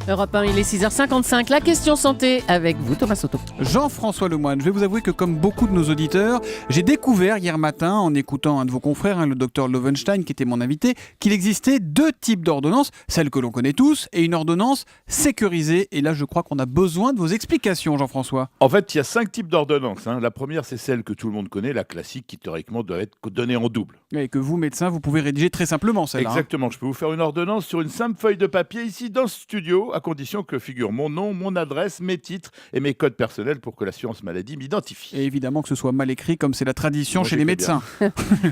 Europe 1, il est 6h55. La question santé avec vous, Thomas Soto. Jean-François Lemoine, je vais vous avouer que comme beaucoup de nos auditeurs, j'ai découvert hier matin, en écoutant un de vos confrères, le docteur Lovenstein, qui était mon invité, qu'il existait deux types d'ordonnances, celle que l'on connaît tous et une ordonnance sécurisée. Et là, je crois qu'on a besoin de vos explications, Jean-François. En fait, il y a 5 types d'ordonnances. La première, c'est celle que tout le monde connaît, la classique, qui théoriquement doit être donnée en double. Et que vous, médecin, vous pouvez rédiger très simplement celle-là. Exactement, je peux vous faire une ordonnance sur une simple feuille de papier ici dans ce studio, à condition que figure mon nom, mon adresse, mes titres et mes codes personnels pour que l'assurance maladie m'identifie. Et évidemment que ce soit mal écrit comme c'est la tradition chez les médecins.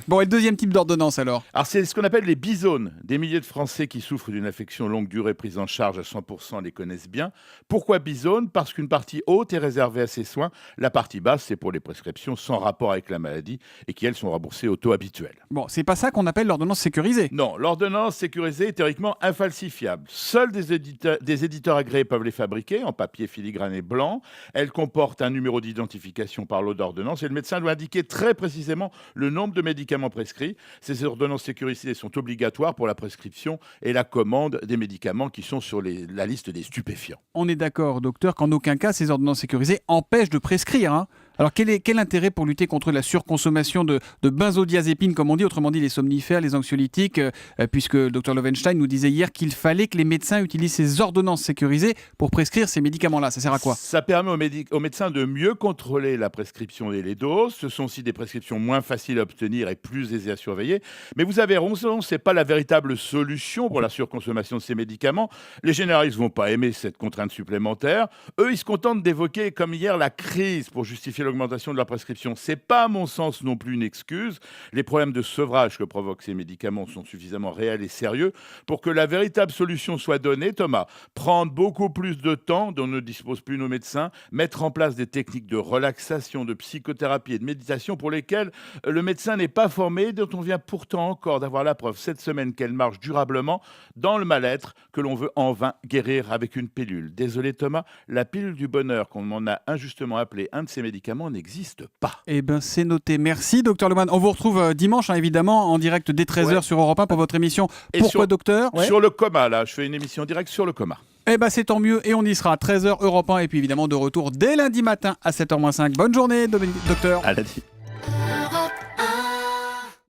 Bon, et le deuxième type d'ordonnance alors? Alors c'est ce qu'on appelle les bisones. Des milliers de Français qui souffrent d'une affection longue durée prise en charge à 100% les connaissent bien. Pourquoi bisone? Parce qu'une partie haute est réservée à ces soins. La partie basse, c'est pour les prescriptions sans rapport avec la maladie et qui, elles, sont remboursées au taux habituel. Bon, c'est pas ça qu'on appelle l'ordonnance sécurisée. Non, l'ordonnance sécurisée est théoriquement infalsifiable. Seuls des éditeurs agréés peuvent les fabriquer en papier filigrané blanc. Elle comporte un numéro d'identification par lot d'ordonnance et le médecin doit indiquer très précisément le nombre de médicaments prescrits. Ces ordonnances sécurisées sont obligatoires pour la prescription et la commande des médicaments qui sont sur la liste des stupéfiants. On est d'accord, docteur, qu'en aucun cas ces ordonnances sécurisées empêchent de prescrire, hein. Alors quel intérêt pour lutter contre la surconsommation de benzodiazépines, comme on dit, autrement dit les somnifères, les anxiolytiques, puisque le docteur Lovenstein nous disait hier qu'il fallait que les médecins utilisent ces ordonnances sécurisées pour prescrire ces médicaments-là. Ça sert à quoi? Ça permet aux médecins de mieux contrôler la prescription et les doses. Ce sont aussi des prescriptions moins faciles à obtenir et plus aisées à surveiller. Mais vous avez raison, ce n'est pas la véritable solution pour la surconsommation de ces médicaments. Les généralistes ne vont pas aimer cette contrainte supplémentaire. Eux, ils se contentent d'évoquer, comme hier, la crise pour justifier l'augmentation de la prescription. C'est pas, à mon sens, non plus une excuse. Les problèmes de sevrage que provoquent ces médicaments sont suffisamment réels et sérieux pour que la véritable solution soit donnée. Thomas, prendre beaucoup plus de temps dont ne disposent plus nos médecins, mettre en place des techniques de relaxation, de psychothérapie et de méditation pour lesquelles le médecin n'est pas formé, dont on vient pourtant encore d'avoir la preuve cette semaine qu'elle marche durablement dans le mal-être que l'on veut en vain guérir avec une pilule. Désolé Thomas, la pilule du bonheur qu'on m'en a injustement appelée un de ces médicaments n'existe pas. Eh bien, c'est noté. Merci, docteur Lemoine. On vous retrouve dimanche, évidemment, en direct dès 13h sur Europe 1 pour votre émission. Et Pourquoi, docteur? Sur le coma, là. Je fais une émission directe sur le coma. Eh bien, c'est tant mieux. Et on y sera à 13h Europe 1. Et puis, évidemment, de retour dès lundi matin à 7h-5. Bonne journée, docteur. À lundi.